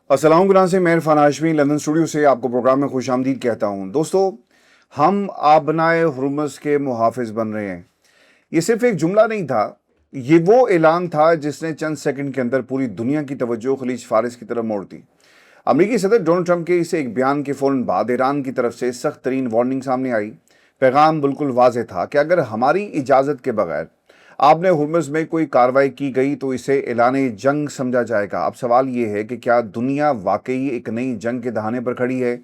अस्सलाम गुनाह से मैं इरफान हाशमी लंदन स्टूडियो से आपको प्रोग्राम में खुश आमदीद कहता हूँ। दोस्तों, हम आबनाए हुर्मुज़ के मुहाफ़िज़ बन रहे हैं। ये सिर्फ एक जुमला नहीं था, ये वो ऐलान था जिसने चंद सेकंड के अंदर पूरी दुनिया की तवज्जो खलीज फारिस की तरफ मोड़ दी। अमरीकी सदर डोनाल्ड ट्रंप के इस एक बयान के फ़ौरन बाद ईरान की तरफ से सख्त तरीन वार्निंग सामने आई। पैगाम बिल्कुल वाज़ेह था कि अगर हमारी इजाज़त के बगैर आपने हुर्मुज़ में कोई कार्रवाई की गई तो इसे ऐलान जंग समझा जाएगा। अब सवाल ये है कि क्या दुनिया वाकई एक नई जंग के दहाने पर खड़ी है?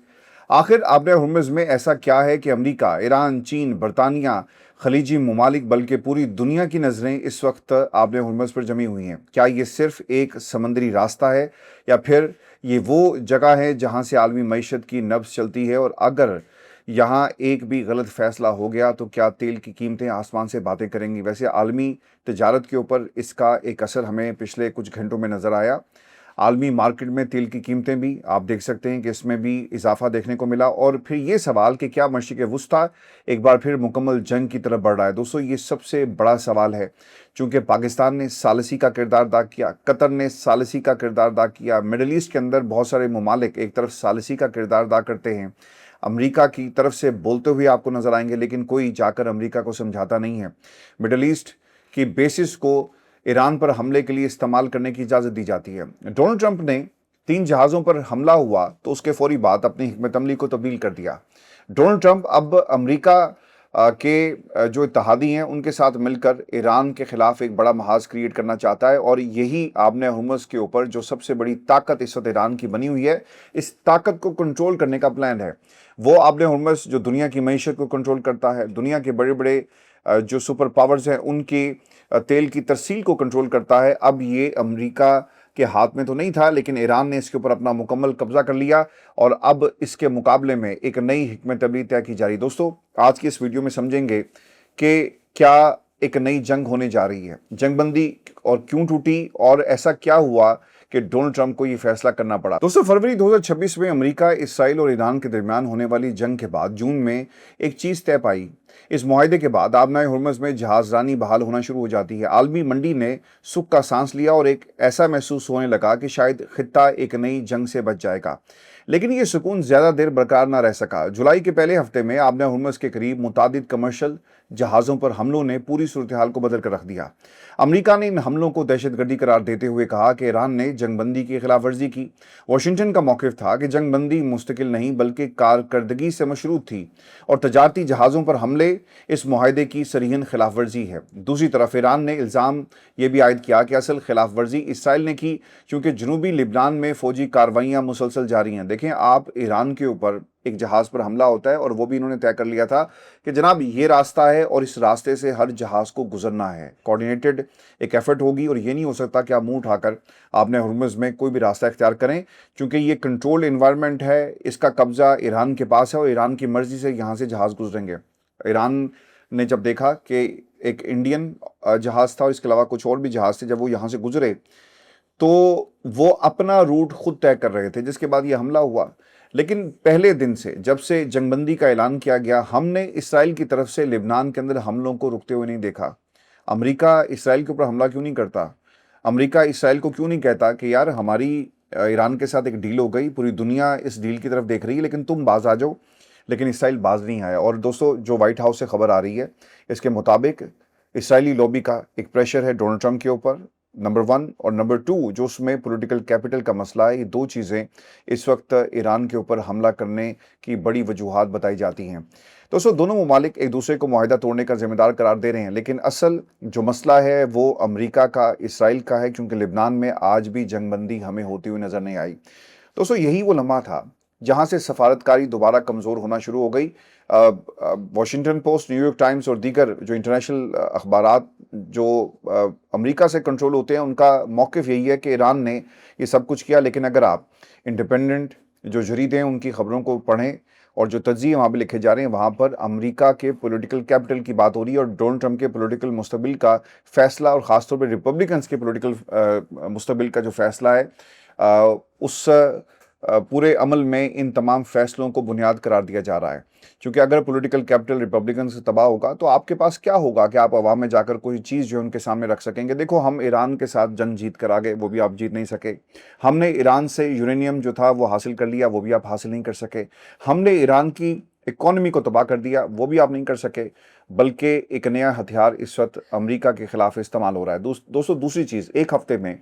आखिर आपने हुर्मुज़ में ऐसा क्या है कि अमेरिका, ईरान, चीन, बरतानिया, खलीजी ममालिक बल्कि पूरी दुनिया की नज़रें इस वक्त आपने हुर्मुज़ पर जमी हुई हैं? क्या ये सिर्फ एक समंदरी रास्ता है या फिर ये वो जगह है जहाँ से आलमी मईशत की नब्ज़ चलती है? और अगर यहाँ एक भी गलत फैसला हो गया तो क्या तेल की कीमतें आसमान से बातें करेंगी? वैसे आलमी तजारत के ऊपर इसका एक असर हमें पिछले कुछ घंटों में नज़र आया। आलमी मार्केट में तेल की कीमतें भी आप देख सकते हैं कि इसमें भी इजाफा देखने को मिला, और फिर ये सवाल कि क्या मशरिक़ वुस्ता एक बार फिर मुकम्मल जंग की तरफ बढ़ रहा है? दोस्तों, ये सबसे बड़ा सवाल है, चूँकि पाकिस्तान ने सालिसी का किरदार अदा किया, कतर ने सालिसी का किरदार अदा किया, मिडल ईस्ट के अंदर बहुत सारे ममालिक एक तरफ सालिसी का किरदार अदा करते हैं, अमेरिका की तरफ से बोलते हुए आपको नज़र आएंगे, लेकिन कोई जाकर अमेरिका को समझाता नहीं है। मिडल ईस्ट की बेसिस को ईरान पर हमले के लिए इस्तेमाल करने की इजाज़त दी जाती है। डोनाल्ड ट्रंप ने 3 जहाज़ों पर हमला हुआ तो उसके फौरी बाद अपनी हिकमत अमली को तब्दील कर दिया। डोनाल्ड ट्रंप अब अमेरिका के जो इत्तेहादी हैं उनके साथ मिलकर ईरान के खिलाफ एक बड़ा महाज क्रिएट करना चाहता है, और यही आबने हुर्मुज़ के ऊपर जो सबसे बड़ी ताकत इस वक्त ईरान की बनी हुई है, इस ताकत को कंट्रोल करने का प्लान है। वो आबने हुर्मुज़ जो दुनिया की मईशत को कंट्रोल करता है, दुनिया के बड़े बड़े जो सुपर पावर्स हैं उनकी तेल की तरसील को कंट्रोल करता है। अब ये अमेरिका के हाथ में तो नहीं था, लेकिन ईरान ने इसके ऊपर अपना मुकम्मल कब्जा कर लिया और अब इसके मुकाबले में एक नई हिकमत अमली तय की जा रही है। दोस्तों, आज की इस वीडियो में समझेंगे कि क्या एक नई जंग होने जा रही है, जंगबंदी और क्यों टूटी, और ऐसा क्या हुआ कि डोनाल्ड ट्रंप को ये फैसला करना पड़ा। दोस्तों, फरवरी 2026 में अमेरिका, इसराइल और ईरान के दरमियान होने वाली जंग के बाद जून में एक चीज़ तय पाई। इस मुआहदे के बाद आबनाए हुर्मुज़ में जहाज़रानी बहाल होना शुरू हो जाती है। आलमी मंडी ने सुख का सांस लिया और एक ऐसा महसूस होने लगा कि शायद खित्ता एक नई जंग से बच जाएगा। लेकिन ये सुकून ज़्यादा देर बरकरार ना रह सका। जुलाई के पहले हफ्ते में आबनाए हुर्मुज़ के करीब मुतादिद कमर्शियल जहाज़ों पर हमलों ने पूरी सूरत हाल को बदल कर रख दिया। अमेरिका ने इन हमलों को दहशतगर्दी करार देते हुए कहा कि ईरान ने जंगबंदी की खिलाफ वर्जी की। वाशिंगटन का मौक़िफ़ था कि जंगबंदी मुस्तकिल नहीं बल्कि कारकर्दगी से मशरूत थी और तजारती जहाज़ों पर हमले इस मुआहदे की सरीहन खिलाफ वर्जी है। दूसरी तरफ ईरान ने इल्ज़ाम ये भी आयद किया कि असल खिलाफ वर्जी इसराइल ने की, क्योंकि जनूबी लिबनान में फ़ौजी कार्रवाइयाँ मुसलसल जारी हैं। देखें आप, ईरान के ऊपर एक जहाज़ पर हमला होता है और वो भी इन्होंने तय कर लिया था कि जनाब ये रास्ता है और इस रास्ते से हर जहाज़ को गुजरना है। कोऑर्डिनेटेड एक एफर्ट होगी और ये नहीं हो सकता कि आप मुंह उठाकर आपने हुर्मुज़ में कोई भी रास्ता इख्तियार करें, क्योंकि ये कंट्रोल्ड इन्वायरमेंट है, इसका कब्ज़ा ईरान के पास है और ईरान की मर्ज़ी से यहाँ से जहाज़ गुजरेंगे। ईरान ने जब देखा कि एक इंडियन जहाज़ था और इसके अलावा कुछ और भी जहाज़ थे, जब वो यहाँ से गुजरे तो वो अपना रूट खुद तय कर रहे थे, जिसके बाद ये हमला हुआ। लेकिन पहले दिन से, जब से जंगबंदी का ऐलान किया गया, हमने इसराइल की तरफ से लिबनान के अंदर हमलों को रुकते हुए नहीं देखा। अमेरिका इसराइल के ऊपर हमला क्यों नहीं करता? अमेरिका इसराइल को क्यों नहीं कहता कि यार हमारी ईरान के साथ एक डील हो गई, पूरी दुनिया इस डील की तरफ देख रही है, लेकिन तुम बाज आ जाओ। लेकिन इसराइल बाज नहीं आया। और दोस्तों, जो व्हाइट हाउस से खबर आ रही है, इसके मुताबिक इसराइली लॉबी का एक प्रेशर है डोनाल्ड ट्रंप के ऊपर, नंबर 1, और नंबर 2 जो उसमें पॉलिटिकल कैपिटल का मसला है। ये दो चीज़ें इस वक्त ईरान के ऊपर हमला करने की बड़ी वजूहात बताई जाती हैं। दोस्तों, दोनों ममालिक एक दूसरे को मुआहदा तोड़ने का जिम्मेदार करार दे रहे हैं, लेकिन असल जो मसला है वो अमेरिका का, इसराइल का है, क्योंकि लिबनान में आज भी जंगबंदी हमें होती हुई नज़र नहीं आई। दोस्तों, यही वो लम्हा था जहाँ से सफारतकारी दोबारा कमज़ोर होना शुरू हो गई। वाशिंगटन पोस्ट, न्यूयॉर्क टाइम्स और दीगर जो इंटरनेशनल अखबारात जो अमेरिका से कंट्रोल होते हैं, उनका मौक़िफ़ यही है कि ईरान ने ये सब कुछ किया। लेकिन अगर आप इंडिपेंडेंट जो जरीदे हैं उनकी ख़बरों को पढ़ें और जो तज्ज़िये वहाँ पर लिखे जा रहे हैं, वहाँ पर अमेरिका के पॉलिटिकल कैपिटल की बात हो रही है और डोनाल्ड ट्रंप के पॉलिटिकल मुस्तकबिल का फ़ैसला, और ख़ासतौर पर रिपब्लिकन्स के पॉलिटिकल मुस्तकबिल का जो फ़ैसला है, उस पूरे अमल में इन तमाम फैसलों को बुनियाद करार दिया जा रहा है। क्योंकि अगर पॉलिटिकल कैपिटल रिपब्लिकन से तबाह होगा तो आपके पास क्या होगा कि आप अवाम में जाकर कोई चीज़ जो है उनके सामने रख सकेंगे। देखो, हम ईरान के साथ जंग जीत कर आ गए, वो भी आप जीत नहीं सके। हमने ईरान से यूरेनियम जो था वो हासिल कर लिया, वो भी आप हासिल नहीं कर सके। हमने ईरान की इकॉनमी को तबाह कर दिया, वो भी आप नहीं कर सके। बल्कि एक नया हथियार इस वक्त अमेरिका के खिलाफ इस्तेमाल हो रहा है। दोस्तों, दूसरी चीज़, एक हफ्ते में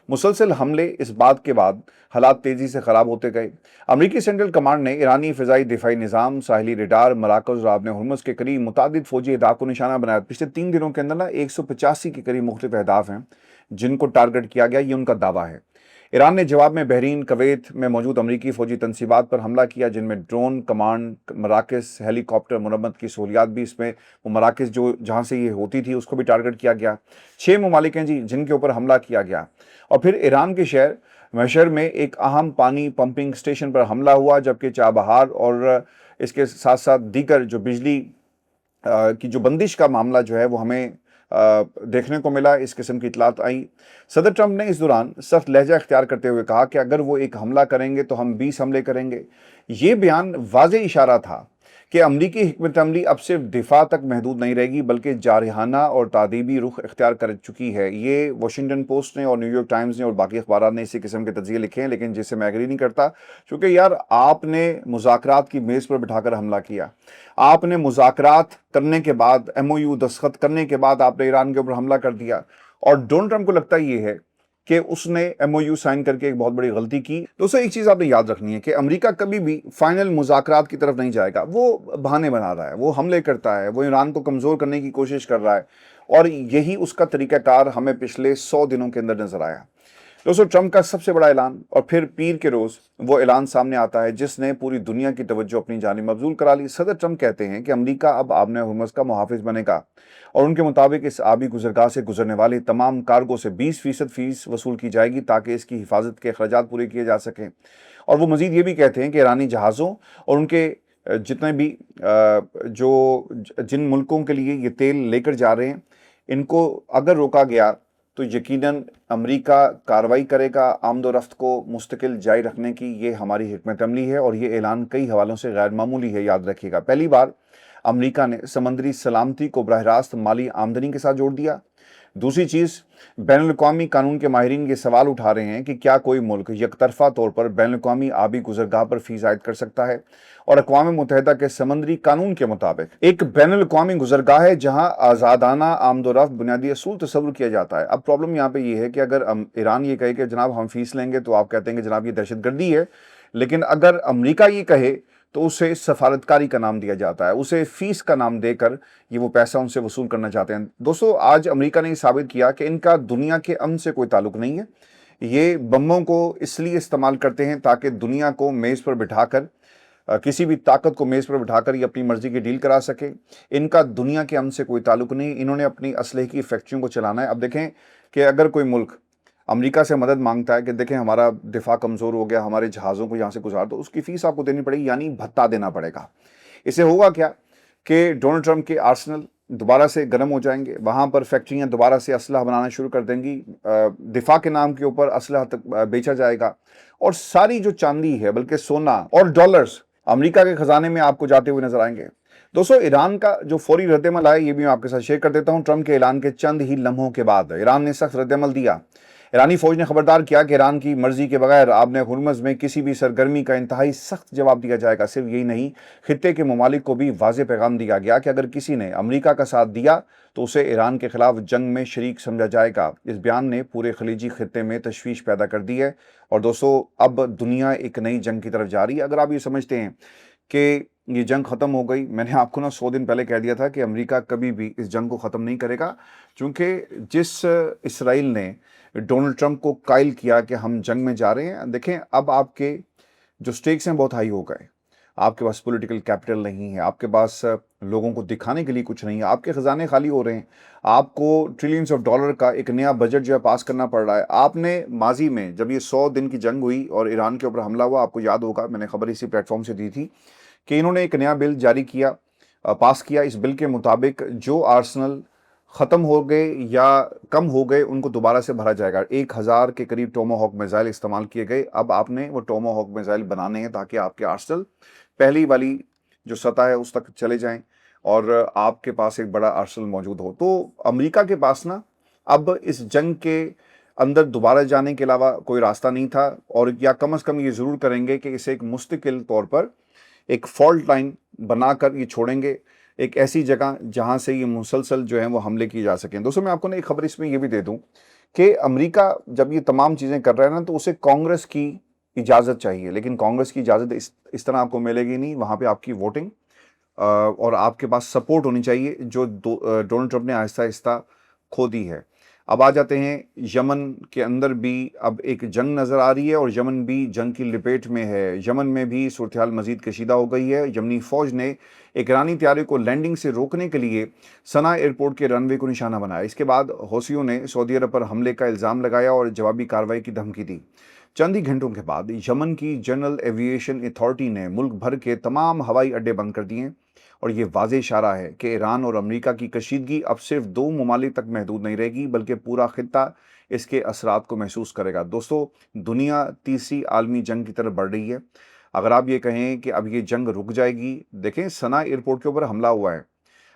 मुसलसल हमले, इस बात के बाद हालात तेज़ी से ख़राब होते गए। अमेरिकी सेंट्रल कमांड ने ईरानी फ़िज़ाई दिफाई निज़ाम, साहिली रडार, मराकज़ और आबने हुर्मुज़ के करीब मुतादिद फ़ौजी अहदाफ़ को निशाना बनाया। पिछले 3 दिनों के अंदर 185 के करीब मुख्तलिफ अहदाफ़ हैं जिनको टारगेट किया गया, ये उनका दावा है। ईरान ने जवाब में बहरीन, कवैत में मौजूद अमरीकी फ़ौजी तनसीबात पर हमला किया, जिनमें ड्रोन, कमांड, मराकज़, हेलीकॉप्टर, मुरम्मत की सहूलियात भी इसमें, वो मराकज़ जो जहाँ से ये होती थी उसको भी टारगेट किया गया। 6 ममालिक हैं जी जिनके ऊपर हमला किया गया। और फिर ईरान के शहर मशहर में एक अहम पानी पंपिंग स्टेशन पर हमला हुआ, जबकि चाबहार और इसके साथ साथ दीगर जो बिजली की जो बंदिश का मामला जो है वो हमें देखने को मिला। इस किस्म की इतलात आई। सदर ट्रंप ने इस दौरान सख्त लहजा इख्तियार करते हुए कहा कि अगर वो एक हमला करेंगे तो हम 20 हमले करेंगे। ये बयान वाज़े इशारा था कि अमरीकी हिकमत अमली अब सिर्फ दिफा तक महदूद नहीं रहेगी, बल्कि जारहाना और तादीबी रुख इख्तियार कर चुकी है। ये वाशिंगटन पोस्ट ने और न्यूयॉर्क टाइम्स ने और बाकी अखबार ने इसी किस्म के तज्ज़िये लिखे हैं, लेकिन जिससे मैं एग्री नहीं करता। क्योंकि यार, आपने मुज़ाकरात की मेज़ पर बिठाकर हमला किया, आपने मुज़ाकरात करने के बाद, MOU दस्तखत करने के बाद आपने ईरान के ऊपर हमला कर दिया। और डोनाल्ड ट्रंप को लगता ये है कि उसने MOU साइन करके एक बहुत बड़ी गलती की। दोस्तों, एक चीज़ आपने याद रखनी है कि अमेरिका कभी भी फाइनल मुज़ाकरात की तरफ नहीं जाएगा। वो बहाने बना रहा है, वो हमले करता है, वो ईरान को कमज़ोर करने की कोशिश कर रहा है, और यही उसका तरीक़ाकार हमें पिछले 100 दिनों के अंदर नजर आया। दोस्तों, ट्रंप का सबसे बड़ा ऐलान, और फिर पीर के रोज़ वो ऐलान सामने आता है जिसने पूरी दुनिया की तवज्जो अपनी जानिब मबजूल करा ली। सदर ट्रंप कहते हैं कि अमेरिका अब आबने हुर्मुज़ का मुहाफ़िज़ बनेगा, और उनके मुताबिक इस आबी गुजरगाह से गुजरने वाली तमाम कार्गो से 20% फ़ीस वसूल की जाएगी ताकि इसकी हिफाजत के अखराजात पूरे किए जा सकें। और वो मज़ीद ये भी कहते हैं कि ईरानी जहाज़ों और उनके जितने भी जिन मुल्कों के लिए ये तेल लेकर जा रहे हैं, इनको अगर रोका गया तो यकीनन अमेरिका कार्रवाई करेगा। आमदोरफ्त को मुस्तकिल जारी रखने की ये हमारी हिकमत अमली है, और ये ऐलान कई हवालों से गैर मामूली है। याद रखिएगा, पहली बार अमेरिका ने समंदरी सलामती को बराह रास्त माली आमदनी के साथ जोड़ दिया। दूसरी चीज़, बैनुल-अक़वामी कानून के माहिरीन ये सवाल उठा रहे हैं कि क्या कोई मुल्क यकतरफा तौर पर बैनुल-अक़वामी आबी गुजरगाह पर फ़ीस आयद कर सकता है। और अक़वाम मुत्तहिदा के समंदरी कानून के मुताबिक एक बैनुल-अक़वामी गुजरगाह है जहां आज़ादाना आमदोरफ्त बुनियादी असूल तस्वुर किया जाता है। अब प्रॉब्लम यहाँ पे ये है कि अगर ईरान ये कहे कि जनाब हम फ़ीस लेंगे, तो आप कहते हैं कि जनाब ये दहशतगर्दी है। लेकिन अगर अमेरिका ये कहे तो उसे सफारतकारी का नाम दिया जाता है, उसे फ़ीस का नाम देकर ये वो पैसा उनसे वसूल करना चाहते हैं। दोस्तों, आज अमेरिका ने साबित किया कि इनका दुनिया के अमन से कोई ताल्लुक नहीं है। ये बमों को इसलिए इस्तेमाल करते हैं ताकि दुनिया को मेज़ पर बिठाकर, किसी भी ताकत को मेज़ पर बिठाकर ये अपनी मर्जी की डील करा सके। इनका दुनिया के अमन से कोई ताल्लुक नहीं। इन्होंने अपनी असलहे की फैक्ट्रियों को चलाना है। अब देखें कि अगर कोई मुल्क अमेरिका से मदद मांगता है कि देखें हमारा दिफा कमज़ोर हो गया, हमारे जहाज़ों को यहाँ से गुजार दो, उसकी फ़ीस आपको देनी पड़ेगी, यानी भत्ता देना पड़ेगा। इससे होगा क्या कि डोनाल्ड ट्रंप के आर्सेनल दोबारा से गर्म हो जाएंगे, वहाँ पर फैक्ट्रियाँ दोबारा से असलहा बनाना शुरू कर देंगी, दिफा के नाम के ऊपर असलहा तक बेचा जाएगा, और सारी जो चांदी है, बल्कि सोना और डॉलर्स अमेरिका के ख़जाने में आपको जाते हुए नजर आएंगे। दोस्तों, ईरान का जो फौरी रद्दमल आया, ये भी मैं आपके साथ शेयर कर देता हूँ। ट्रंप के ऐलान के चंद ही लम्हों के बाद ईरान ने सख्त रद्दमल दिया। ईरानी फौज ने खबरदार किया कि ईरान की मर्जी के बगैर आबने हुर्मुज़ में किसी भी सरगर्मी का इंतहाई सख्त जवाब दिया जाएगा। सिर्फ यही नहीं, खित्ते के ममालिक को भी वाज़ेह पैगाम दिया गया कि अगर किसी ने अमेरिका का साथ दिया तो उसे ईरान के खिलाफ जंग में शरीक समझा जाएगा। इस बयान ने पूरे खलीजी खित्ते में तशवीश पैदा कर दी है, और दोस्तों, अब दुनिया एक नई जंग की तरफ जा रही है। अगर आप ये समझते हैं कि ये जंग ख़त्म हो गई, मैंने आपको 100 दिन पहले कह दिया था कि अमेरिका कभी भी इस जंग को ख़त्म नहीं करेगा, क्योंकि जिस इसराइल ने डोनाल्ड ट्रंप को कायल किया कि हम जंग में जा रहे हैं, देखें अब आपके जो स्टेक्स हैं बहुत हाई हो गए। आपके पास पॉलिटिकल कैपिटल नहीं है, आपके पास लोगों को दिखाने के लिए कुछ नहीं है, आपके ख़जाने खाली हो रहे हैं, आपको ट्रिलियंस ऑफ डॉलर का एक नया बजट जो है पास करना पड़ रहा है। आपने माजी में जब ये 100 दिन की जंग हुई और ईरान के ऊपर हमला हुआ, आपको याद होगा मैंने खबर इसी प्लेटफॉर्म से दी थी कि इन्होंने एक नया बिल जारी किया, पास किया। इस बिल के मुताबिक जो आर्सेनल ख़त्म हो गए या कम हो गए उनको दोबारा से भरा जाएगा। 1000 के करीब टोमाहॉक मिसाइल इस्तेमाल किए गए। अब आपने वो टोमाहॉक मिसाइल बनाने हैं ताकि आपके आर्सेनल पहली वाली जो सतह है उस तक चले जाएं और आपके पास एक बड़ा आर्सेनल मौजूद हो। तो अमेरिका के पास ना अब इस जंग के अंदर दोबारा जाने के अलावा कोई रास्ता नहीं था, और या कम से कम ये ज़रूर करेंगे कि इसे एक मुस्तकिल तौर पर एक फॉल्ट लाइन बनाकर ये छोड़ेंगे, एक ऐसी जगह जहां से ये मुसलसल जो है वो हमले किए जा सकें। दोस्तों मैं आपको ना एक खबर इसमें ये भी दे दूं कि अमेरिका जब ये तमाम चीज़ें कर रहा है ना तो उसे कांग्रेस की इजाज़त चाहिए, लेकिन कांग्रेस की इजाज़त इस तरह आपको मिलेगी नहीं। वहाँ पे आपकी वोटिंग और आपके पास सपोर्ट होनी चाहिए जो डोनाल्ड ट्रंप ने आहिस्ता आहिस्ता खो दी है। अब आ जाते हैं यमन के अंदर भी अब एक जंग नज़र आ रही है और यमन भी जंग की लपेट में है। यमन में भी सूरत हाल मज़ीद कशीदा हो गई है। यमनी फ़ौज ने एक ईरानी त्यारे को लैंडिंग से रोकने के लिए सना एयरपोर्ट के रनवे को निशाना बनाया। इसके बाद हौसियों ने सऊदी अरब पर हमले का इल्ज़ाम लगाया और जवाबी कार्रवाई की धमकी दी। चंद ही घंटों के बाद यमन की जनरल एविएशन अथॉरिटी ने मुल्क भर के तमाम हवाई अड्डे बंद कर दिए और ये वाज़ेह इशारा है कि ईरान और अमेरिका की कशीदगी अब सिर्फ 2 ममालिक तक महदूद नहीं रहेगी बल्कि पूरा खित्ता इसके असरात को महसूस करेगा। दोस्तों दुनिया तीसरी आलमी जंग की तरफ बढ़ रही है। अगर आप ये कहें कि अब ये जंग रुक जाएगी, देखें सना एयरपोर्ट के ऊपर हमला हुआ है।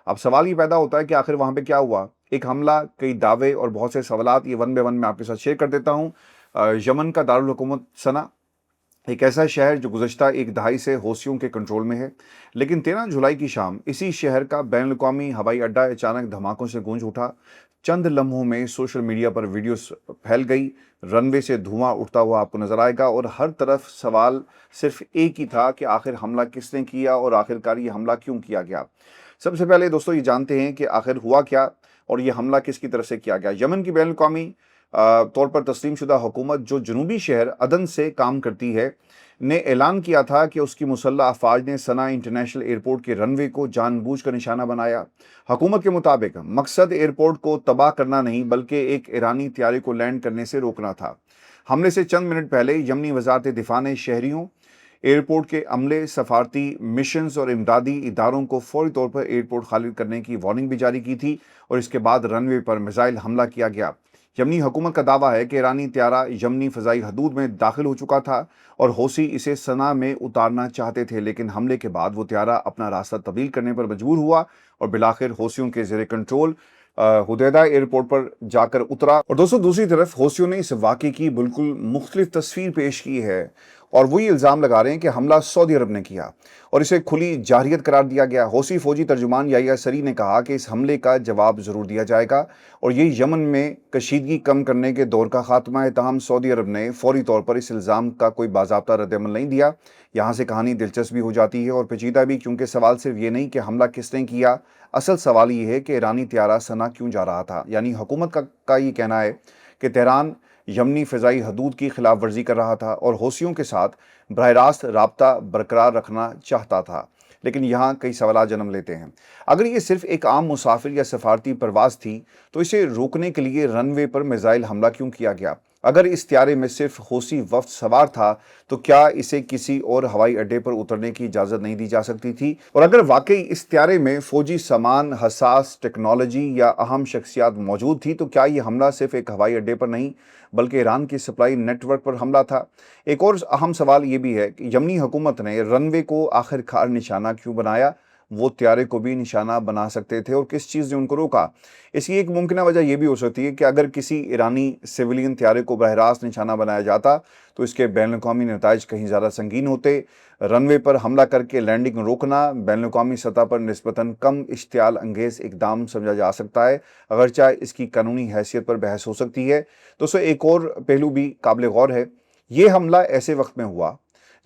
अब सवाल ये पैदा होता है कि आखिर वहाँ पे क्या हुआ। एक हमला, कई दावे और बहुत से सवालात, ये वन बाय वन मैं आपके साथ शेयर कर देता हूँ। यमन का दारुल हुकूमत सना एक ऐसा शहर जो गुज़श्ता एक दहाई से हौसियों के कंट्रोल में है, लेकिन 13 जुलाई की शाम इसी शहर का बैन अवी हवाई अड्डा अचानक धमाकों से गूंज उठा। चंद लम्हों में सोशल मीडिया पर वीडियोस फैल गई, रनवे से धुआं उठता हुआ आपको नजर आएगा और हर तरफ सवाल सिर्फ एक ही था कि आखिर हमला किसने किया और आखिरकार ये हमला क्यों किया गया। सबसे पहले दोस्तों ये जानते हैं कि आखिर हुआ क्या और ये हमला किसकी तरफ से किया गया। यमन की बैन अवी तौर पर तस्लीम शुदा हुकूमत जो जनूबी शहर अदन से काम करती है ने ऐलान किया था कि उसकी मुसल्लह अफवाज ने सना इंटरनेशनल एयरपोर्ट के रनवे को जानबूझकर निशाना बनाया। हुकूमत के मुताबिक मकसद एयरपोर्ट को तबाह करना नहीं बल्कि एक ईरानी त्यारे को लैंड करने से रोकना था। हमले से चंद मिनट पहले यमनी वजारत दिफा ने शहरियों, एयरपोर्ट के अमले, सफारती मिशंस और इमदादी इदारों को फौरी तौर पर एयरपोर्ट खाली करने की वार्निंग भी जारी की थी और इसके बाद रनवे पर मिसाइल हमला किया गया। यमनी हुकूमत का दावा है कि ईरानी त्यारा यमनी फ़ज़ाई हदूद में दाखिल हो चुका था और हौसी इसे सना में उतारना चाहते थे, लेकिन हमले के बाद वो त्यारा अपना रास्ता तब्दील करने पर मजबूर हुआ और बिलाखिर हौसियों के ज़ेरे कंट्रोल हुदैदा एयरपोर्ट पर जाकर उतरा। और दोस्तों दूसरी तरफ हौसियों ने इस वाक़े की बिल्कुल मुख्तलिफ तस्वीर पेश की है और वही इल्ज़ाम लगा रहे हैं कि हमला सऊदी अरब ने किया और इसे खुली जारहियत करार दिया गया। हौसी फौजी तर्जुमान याहिया सरी ने कहा कि इस हमले का जवाब ज़रूर दिया जाएगा और ये यमन में कशीदगी कम करने के दौर का खात्मा है। तमाम सऊदी अरब ने फौरी तौर पर इस इल्ज़ाम का कोई बाज़ाब्ता रद्दअमल नहीं दिया। यहाँ से कहानी दिलचस्प भी हो जाती है और पेचीदा भी, क्योंकि सवाल सिर्फ ये नहीं कि हमला किसने किया, असल सवाल ये है कि ईरानी त्यारा सना क्यों जा रहा था। यानी हुकूमत का ये कहना है कि तेहरान यमनी फ़ज़ाई हदूद की खिलाफ वर्जी कर रहा था और हौसियों के साथ बरह रास्त राब्ता बरकरार रखना चाहता था, लेकिन यहाँ कई सवाल जन्म लेते हैं। अगर ये सिर्फ एक आम मुसाफिर या सफारती परवाज़ थी तो इसे रोकने के लिए रनवे पर मिसाइल हमला क्यों किया गया। अगर इस त्यारे में सिर्फ हौसी वफ्द सवार था तो क्या इसे किसी और हवाई अड्डे पर उतरने की इजाज़त नहीं दी जा सकती थी। और अगर वाकई इस त्यारे में फ़ौजी सामान, हसास टेक्नोलॉजी या अहम शख्सियात मौजूद थी तो क्या ये हमला सिर्फ एक हवाई अड्डे पर नहीं बल्कि ईरान की सप्लाई नेटवर्क पर हमला था। एक और अहम सवाल ये भी है कि यमनी हुकूमत ने रनवे को आखिरकार निशाना क्यों बनाया। वो त्यारे को भी निशाना बना सकते थे और किस चीज़ ने उनको रोका। इसकी एक मुमकिन वजह यह भी हो सकती है कि अगर किसी ईरानी सिविलियन त्यारे को बरह रास्त निशाना बनाया जाता तो इसके बैन अवी नताइज कहीं ज़्यादा संगीन होते। रनवे पर हमला करके लैंडिंग रोकना बैन अवी सतह पर निस्बतन कम इश्तियाल अंगेज़ इकदाम समझा जा सकता है, अगरचे इसकी कानूनी हैसियत पर बहस हो सकती है। दोस्तों एक और पहलू भी काबिल गौर है। ये हमला ऐसे वक्त में हुआ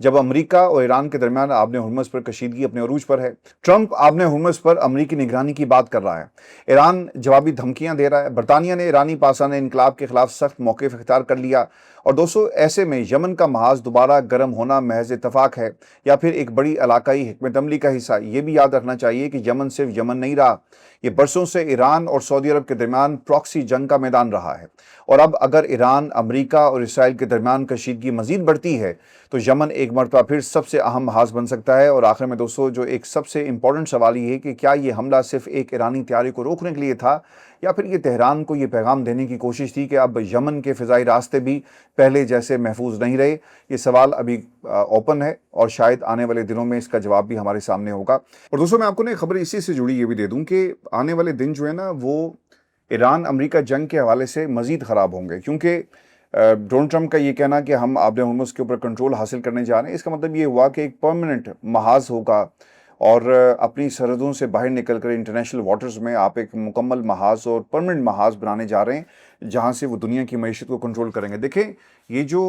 जब अमेरिका और ईरान के दरमियान आबने हुर्मुज़ पर कशीदगी अपने अरूज पर है। ट्रंप आबने हुर्मुज़ पर अमेरिकी निगरानी की बात कर रहा है, ईरान जवाबी धमकियां दे रहा है, बरतानिया ने ईरानी पासाने इनकलाब के खिलाफ सख्त मौक़िफ़ इख्तियार कर लिया। और दोस्तों ऐसे में यमन का महाज दोबारा गर्म होना महज इत्तफाक है या फिर एक बड़ी इलाकाई हिकमत अमली का हिस्सा। ये भी याद रखना चाहिए कि यमन सिर्फ यमन नहीं रहा, ये बरसों से ईरान और सऊदी अरब के दरमियान प्रॉक्सी जंग का मैदान रहा है। और अब अगर ईरान, अमेरिका और इसराइल के दरमियान कशीदगी मजीद बढ़ती है तो यमन एक मरतबा फिर सबसे अहम महाज बन सकता है। और आखिर में दोस्तों जो एक सबसे इंपॉर्टेंट सवाल ये है कि क्या ये हमला सिर्फ एक ईरानी त्यारे को रोकने के लिए था یا پھر یہ تہران کو یہ پیغام دینے کی کوشش تھی کہ اب یمن کے فضائی راستے بھی پہلے جیسے محفوظ نہیں رہے؟ یہ سوال ابھی اوپن ہے اور شاید آنے والے دنوں میں اس کا جواب بھی ہمارے سامنے ہوگا۔ اور دوستوں میں آپ کو خبر اسی سے جڑی یہ بھی دے دوں کہ آنے والے دن جو ہے نا وہ ایران امریکہ جنگ کے حوالے سے مزید خراب ہوں گے، کیونکہ ڈونلڈ ٹرمپ کا یہ کہنا کہ ہم آبِ ہرمز کے اوپر کنٹرول حاصل کرنے جا رہے ہیں، اس کا مطلب یہ ہوا کہ ایک پرماننٹ محاذ ہوگا اور اپنی سرحدوں سے باہر نکل کر انٹرنیشنل واٹرز میں آپ ایک مکمل محاذ اور پرماننٹ محاذ بنانے جا رہے ہیں جہاں سے وہ دنیا کی معیشت کو کنٹرول کریں گے۔ دیکھیں یہ جو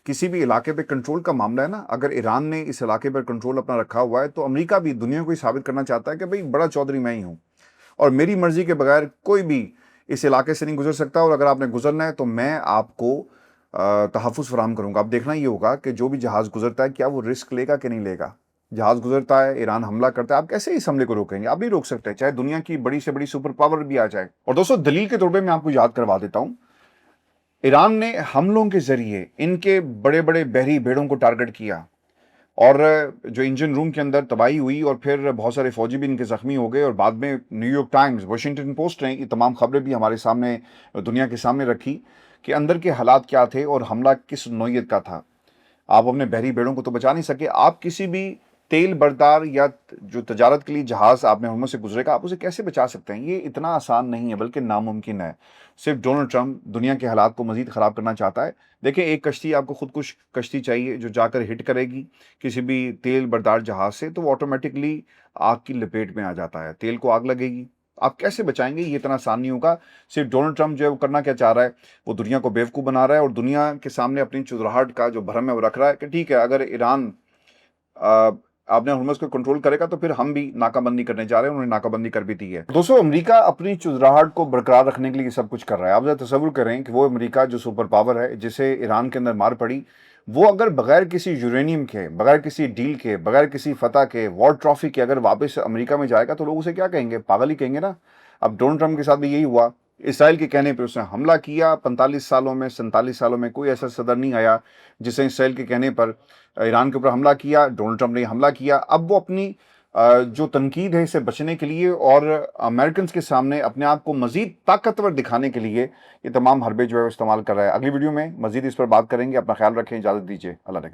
کسی بھی علاقے پہ کنٹرول کا معاملہ ہے نا، اگر ایران نے اس علاقے پر کنٹرول اپنا رکھا ہوا ہے تو امریکہ بھی دنیا کو یہ ثابت کرنا چاہتا ہے کہ بھئی بڑا چودھری میں ہی ہوں اور میری مرضی کے بغیر کوئی بھی اس علاقے سے نہیں گزر سکتا، اور اگر آپ نے گزرنا ہے تو میں آپ کو تحفظ فراہم کروں گا۔ اب دیکھنا یہ ہوگا کہ جو بھی جہاز گزرتا ہے کیا وہ رسک لے گا کہ نہیں لے گا۔ جہاز گزرتا ہے، ایران حملہ کرتا ہے، آپ کیسے اس حملے کو روکیں گے؟ آپ نہیں روک سکتے، چاہے دنیا کی بڑی سے بڑی سپر پاور بھی آ جائے۔ اور دوستو دلیل کے طور پہ میں آپ کو یاد کروا دیتا ہوں، ایران نے حملوں کے ذریعے ان کے بڑے بڑے بحری بیڑوں کو ٹارگٹ کیا اور جو انجن روم کے اندر تباہی ہوئی اور پھر بہت سارے فوجی بھی ان کے زخمی ہو گئے، اور بعد میں new York Times, Washington post نے یہ تمام خبریں بھی ہمارے سامنے دنیا کے سامنے رکھی کہ اندر کے حالات کیا تھے اور حملہ کس نوعیت کا تھا۔ آپ اپنے بحری بیڑوں کو تو بچا نہیں سکے، آپ کسی بھی تیل بردار یا جو تجارت کے لیے جہاز آپ نے ہرمز سے گزرے گا، آپ اسے کیسے بچا سکتے ہیں؟ یہ اتنا آسان نہیں ہے بلکہ ناممکن ہے۔ صرف ڈونلڈ ٹرمپ دنیا کے حالات کو مزید خراب کرنا چاہتا ہے۔ دیکھیں ایک کشتی آپ کو خودکش کشتی چاہیے جو جا کر ہٹ کرے گی کسی بھی تیل بردار جہاز سے، تو وہ آٹومیٹکلی آگ کی لپیٹ میں آ جاتا ہے، تیل کو آگ لگے گی۔ آپ کیسے بچائیں گے؟ یہ اتنا آسان نہیں ہوگا۔ صرف ڈونلڈ ٹرمپ جو ہے وہ کرنا کیا چاہ رہا ہے، وہ دنیا کو بیوقوف بنا رہا ہے اور دنیا کے سامنے اپنی چودراہٹ کا جو بھرم ہے وہ رکھ رہا ہے کہ ٹھیک ہے اگر ایران آپ نے ہرمز کو کنٹرول کرے گا تو پھر ہم بھی ناکہ بندی کرنے جا رہے ہیں۔ انہوں نے ناکہ بندی کر بھی دی ہے۔ دوستو امریکہ اپنی چودراہٹ کو برقرار رکھنے کے لیے سب کچھ کر رہا ہے۔ آپ ذرا تصور کریں کہ وہ امریکہ جو سپر پاور ہے جسے ایران کے اندر مار پڑی، وہ اگر بغیر کسی یورینیم کے، بغیر کسی ڈیل کے، بغیر کسی فتح کے، وار ٹرافی کے اگر واپس امریکہ میں جائے گا تو لوگ اسے کیا کہیں گے؟ پاگل ہی کہیں گے نا۔ اب ڈونلڈ ٹرمپ کے ساتھ بھی یہی ہوا، اسرائیل کے کہنے پہ اس نے حملہ کیا۔ 45 سالوں میں 47 سالوں میں کوئی ایسا صدر نہیں آیا جس نے اسرائیل کے کہنے پر ایران کے اوپر حملہ کیا۔ ڈونلڈ ٹرمپ نے حملہ کیا۔ اب وہ اپنی جو تنقید ہے اسے بچنے کے لیے اور امریکنز کے سامنے اپنے آپ کو مزید طاقتور دکھانے کے لیے یہ تمام حربے جو ہے وہ استعمال کر رہا ہے۔ اگلی ویڈیو میں مزید اس پر بات کریں گے۔ اپنا خیال رکھیں، اجازت دیجیے، اللہ نے